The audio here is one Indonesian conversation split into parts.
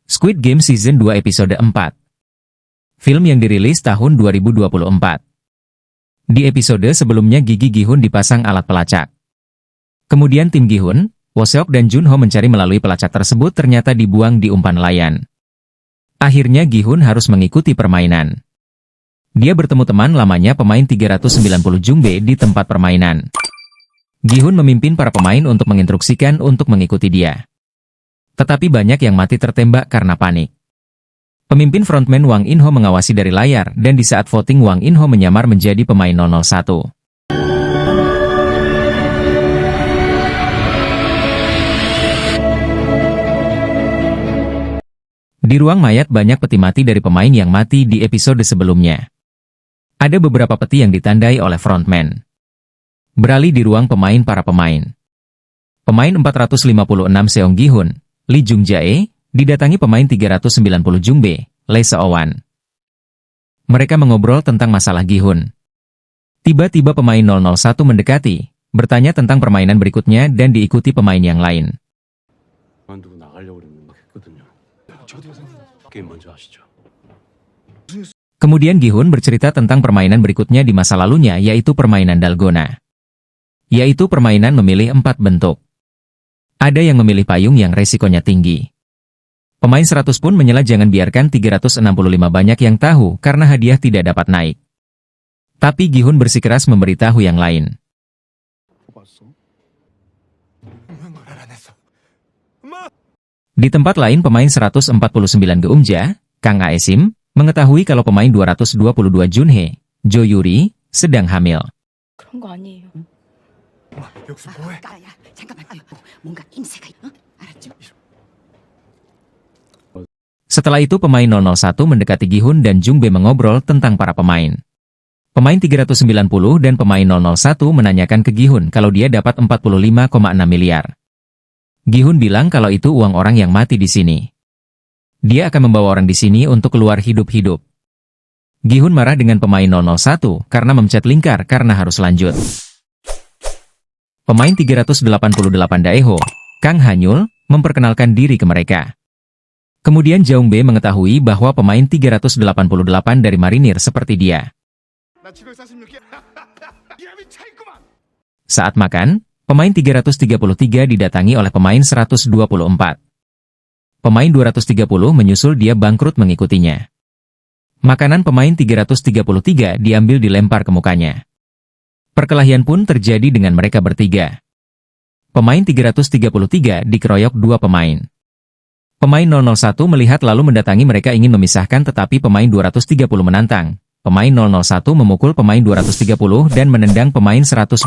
Squid Game Season 2 Episode 4. Film yang dirilis tahun 2024. Di episode sebelumnya Gigi Gi-hun dipasang alat pelacak. Kemudian tim Gi-hun, Woseok dan Junho mencari melalui pelacak tersebut ternyata dibuang di umpan nelayan. Akhirnya Gi-hun harus mengikuti permainan. Dia bertemu teman lamanya pemain 390 Jungbe di tempat permainan. Gi-hun memimpin para pemain untuk menginstruksikan untuk mengikuti dia. Tetapi banyak yang mati tertembak karena panik. Pemimpin frontman Wang In-ho mengawasi dari layar dan di saat voting Wang In-ho menyamar menjadi pemain 001. Di ruang mayat banyak peti mati dari pemain yang mati di episode sebelumnya. Ada beberapa peti yang ditandai oleh frontman. Beralih di ruang pemain para pemain. Pemain 456 Seong Gi-hun, Lee Jung Jae, didatangi pemain 390 Jungbe, Lee Seo-wan. Mereka mengobrol tentang masalah Gi-hun. Tiba-tiba pemain 001 mendekati, bertanya tentang permainan berikutnya dan diikuti pemain yang lain. Kemudian Gi-hun bercerita tentang permainan berikutnya di masa lalunya yaitu permainan Dalgona. Yaitu permainan memilih 4 bentuk. Ada yang memilih payung yang resikonya tinggi. Pemain 100 pun menyela jangan biarkan 365 banyak yang tahu karena hadiah tidak dapat naik. Tapi Gi-hun bersikeras memberitahu yang lain. Di tempat lain pemain 149 Geumja, Kang Aesim, mengetahui kalau pemain 222 Junhee, Jo Yuri, sedang hamil. 그런 거 아니에요. Setelah itu pemain 001 mendekati Gi-hun dan Jungbe mengobrol tentang para pemain. Pemain 390 dan pemain 001 menanyakan ke Gi-hun kalau dia dapat 45,6 miliar. Gi-hun bilang kalau itu uang orang yang mati di sini. Dia akan membawa orang di sini untuk keluar hidup-hidup. Gi-hun marah dengan pemain 001 karena memecat lingkar karena harus lanjut. Pemain 388 Daeho, Kang Hanyul, memperkenalkan diri ke mereka. Kemudian Jungbe mengetahui bahwa pemain 388 dari marinir seperti dia. Saat makan, pemain 333 didatangi oleh pemain 124. Pemain 230 menyusul dia bangkrut mengikutinya. Makanan pemain 333 diambil dilempar ke mukanya. Perkelahian pun terjadi dengan mereka bertiga. Pemain 333 dikeroyok 2 pemain. Pemain 001 melihat lalu mendatangi mereka ingin memisahkan tetapi pemain 230 menantang. Pemain 001 memukul pemain 230 dan menendang pemain 124.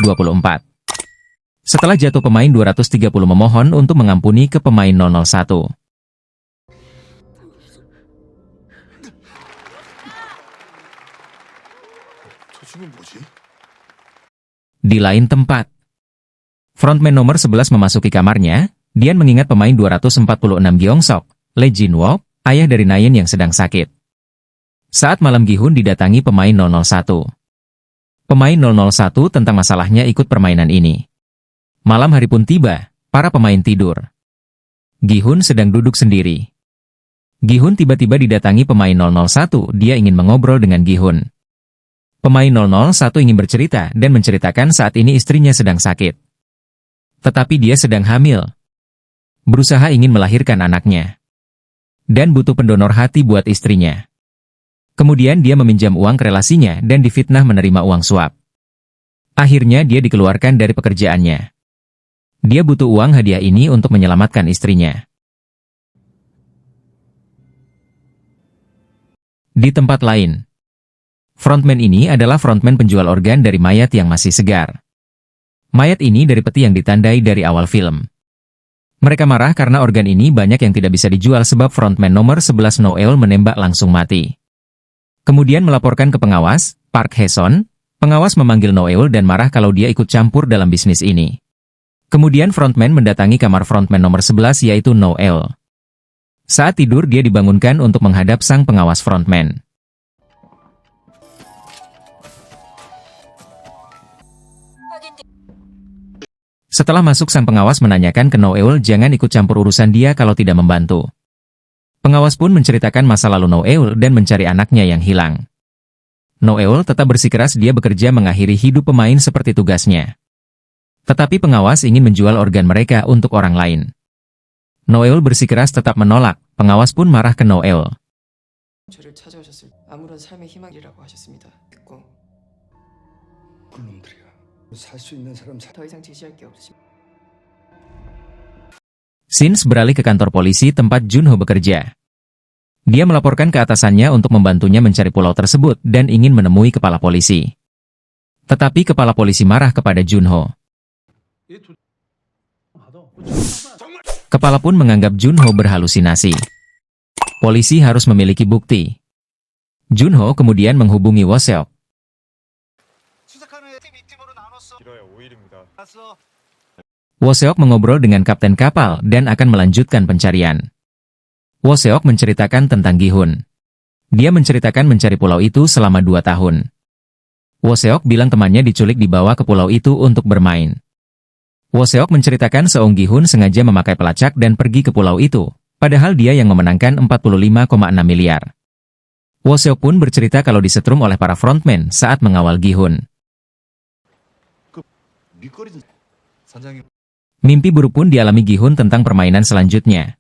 Setelah jatuh pemain 230 memohon untuk mengampuni ke pemain 001. Di lain tempat, frontman nomor 11 memasuki kamarnya. Dian mengingat pemain 246 Gyeongsok, Lee Jin-wook, ayah dari Nayeon yang sedang sakit. Saat malam Gi-hun didatangi pemain 001. Pemain 001 tentang masalahnya ikut permainan ini. Malam hari pun tiba, para pemain tidur. Gi-hun sedang duduk sendiri. Gi-hun tiba-tiba didatangi pemain 001, dia ingin mengobrol dengan Gi-hun. Pemain 001 ingin bercerita dan menceritakan saat ini istrinya sedang sakit. Tetapi dia sedang hamil. Berusaha ingin melahirkan anaknya. Dan butuh pendonor hati buat istrinya. Kemudian dia meminjam uang ke relasinya dan difitnah menerima uang suap. Akhirnya dia dikeluarkan dari pekerjaannya. Dia butuh uang hadiah ini untuk menyelamatkan istrinya. Di tempat lain, frontman ini adalah frontman penjual organ dari mayat yang masih segar. Mayat ini dari peti yang ditandai dari awal film. Mereka marah karena organ ini banyak yang tidak bisa dijual sebab frontman nomor 11 Noel menembak langsung mati. Kemudian melaporkan ke pengawas, Park Hae-son. Pengawas memanggil Noel dan marah kalau dia ikut campur dalam bisnis ini. Kemudian frontman mendatangi kamar frontman nomor 11 yaitu Noel. Saat tidur dia dibangunkan untuk menghadap sang pengawas frontman. Setelah masuk, sang pengawas menanyakan ke Noeul jangan ikut campur urusan dia kalau tidak membantu. Pengawas pun menceritakan masa lalu Noeul dan mencari anaknya yang hilang. Noeul tetap bersikeras dia bekerja mengakhiri hidup pemain seperti tugasnya. Tetapi pengawas ingin menjual organ mereka untuk orang lain. Noeul bersikeras tetap menolak, pengawas pun marah ke Noeul. 저를 찾아오셨을 아무런 삶의 희망이라고 하셨습니다. 듣고 그놈들이야. 살 수 있는 사람 더 이상 제시할 게 없으십니다. Sins beralih ke kantor polisi tempat Junho bekerja. Dia melaporkan ke atasannya untuk membantunya mencari pulau tersebut dan ingin menemui kepala polisi. Tetapi kepala polisi marah kepada Junho. Kepala pun menganggap Junho berhalusinasi. Polisi harus memiliki bukti. Junho kemudian menghubungi Woseok. Woseok mengobrol dengan kapten kapal dan akan melanjutkan pencarian. Woseok menceritakan tentang Gi-hun. Dia menceritakan mencari pulau itu selama 2 tahun. Woseok bilang temannya diculik dibawa ke pulau itu untuk bermain. Woseok menceritakan Seong Gi-hun sengaja memakai pelacak dan pergi ke pulau itu, padahal dia yang memenangkan 45,6 miliar. Woseok pun bercerita kalau disetrum oleh para frontman saat mengawal Gi-hun. Mimpi buruk pun dialami Gi-hun tentang permainan selanjutnya.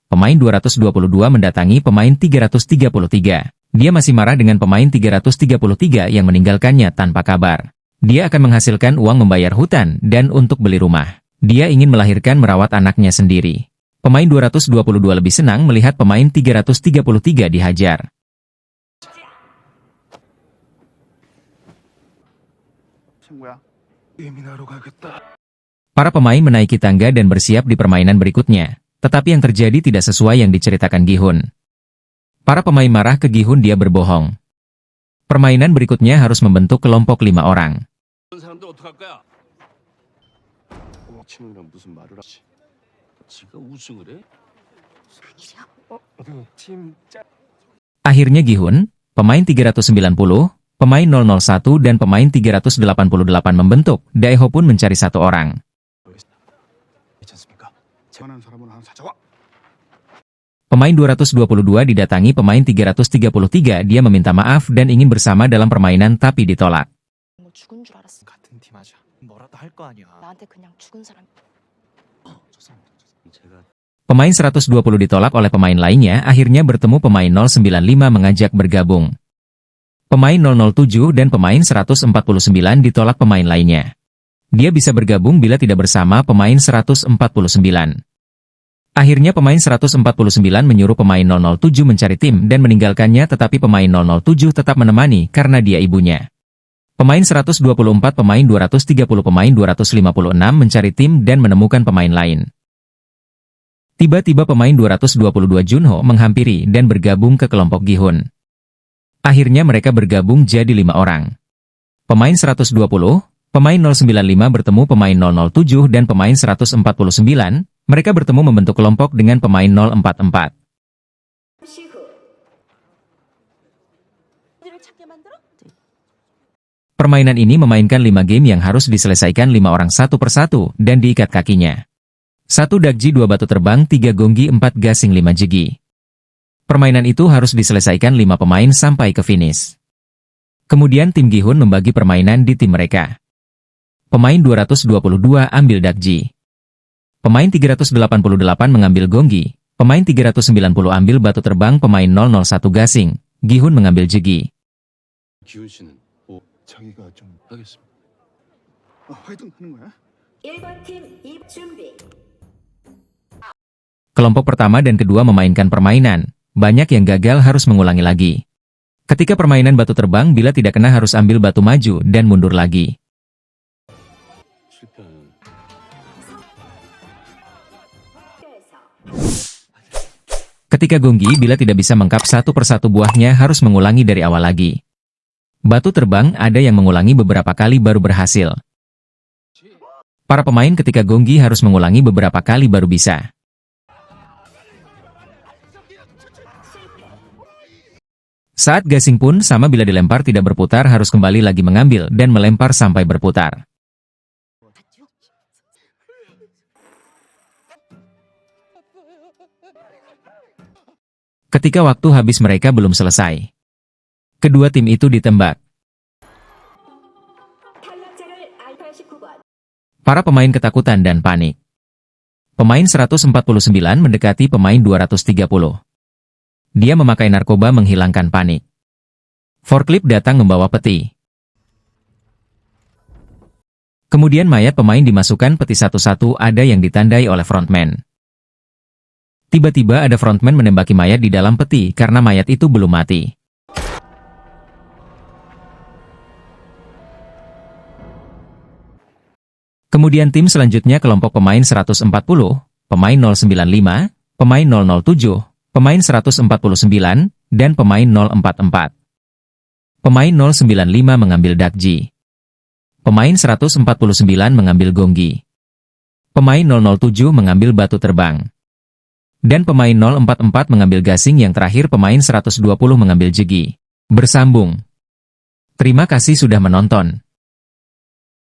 Pemain 222 mendatangi pemain 333. Dia masih marah dengan pemain 333 yang meninggalkannya tanpa kabar. Dia akan menghasilkan uang membayar hutan dan untuk beli rumah. Dia ingin melahirkan merawat anaknya sendiri. Pemain 222 lebih senang melihat pemain 333 dihajar. Para pemain menaiki tangga dan bersiap di permainan berikutnya. Tetapi yang terjadi tidak sesuai yang diceritakan Gi-hun. Para pemain marah ke Gi-hun, dia berbohong. Permainan berikutnya harus membentuk kelompok 5 orang. Akhirnya Gi-hun, pemain 390, pemain 001 dan pemain 388 membentuk. Daeho pun mencari 1 orang. Pemain 222 didatangi pemain 333, dia meminta maaf dan ingin bersama dalam permainan tapi ditolak. Pemain 120 ditolak oleh pemain lainnya, akhirnya bertemu pemain 095 mengajak bergabung. Pemain 007 dan pemain 149 ditolak pemain lainnya. Dia bisa bergabung bila tidak bersama pemain 149. Akhirnya pemain 149 menyuruh pemain 007 mencari tim dan meninggalkannya, tetapi pemain 007 tetap menemani karena dia ibunya. Pemain 124, pemain 230, pemain 256 mencari tim dan menemukan pemain lain. Tiba-tiba pemain 222 Junho menghampiri dan bergabung ke kelompok Gi-hun. Akhirnya mereka bergabung jadi 5 orang. Pemain 120, pemain 095 bertemu pemain 007 dan pemain 149, mereka bertemu membentuk kelompok dengan pemain 044. Permainan ini memainkan 5 game yang harus diselesaikan 5 orang satu persatu dan diikat kakinya. 1 dakji, 2 batu terbang, 3 gonggi, 4 gasing, 5 jegi. Permainan itu harus diselesaikan 5 pemain sampai ke finish. Kemudian tim Gi-hun membagi permainan di tim mereka. Pemain 222 ambil dakji. Pemain 388 mengambil gonggi, pemain 390 ambil batu terbang, pemain 001 gasing, Gi-hun mengambil jegi. Kelompok pertama dan kedua memainkan permainan, banyak yang gagal harus mengulangi lagi. Ketika permainan batu terbang, bila tidak kena harus ambil batu maju dan mundur lagi. Ketika gonggi, bila tidak bisa mengkap satu persatu buahnya harus mengulangi dari awal lagi. Batu terbang ada yang mengulangi beberapa kali baru berhasil. Para pemain ketika gonggi harus mengulangi beberapa kali baru bisa. Saat gasing pun sama bila dilempar tidak berputar harus kembali lagi mengambil dan melempar sampai berputar. Ketika waktu habis mereka belum selesai. Kedua tim itu ditembak. Para pemain ketakutan dan panik. Pemain 149 mendekati pemain 230. Dia memakai narkoba menghilangkan panik. Forklift datang membawa peti. Kemudian mayat pemain dimasukkan peti satu-satu, ada yang ditandai oleh frontman. Tiba-tiba ada frontman menembaki mayat di dalam peti karena mayat itu belum mati. Kemudian tim selanjutnya kelompok pemain 140, pemain 095, pemain 007, pemain 149, dan pemain 044. Pemain 095 mengambil dakji. Pemain 149 mengambil gonggi. Pemain 007 mengambil batu terbang. Dan pemain 044 mengambil gasing, yang terakhir pemain 120 mengambil jegi. Bersambung. Terima kasih sudah menonton.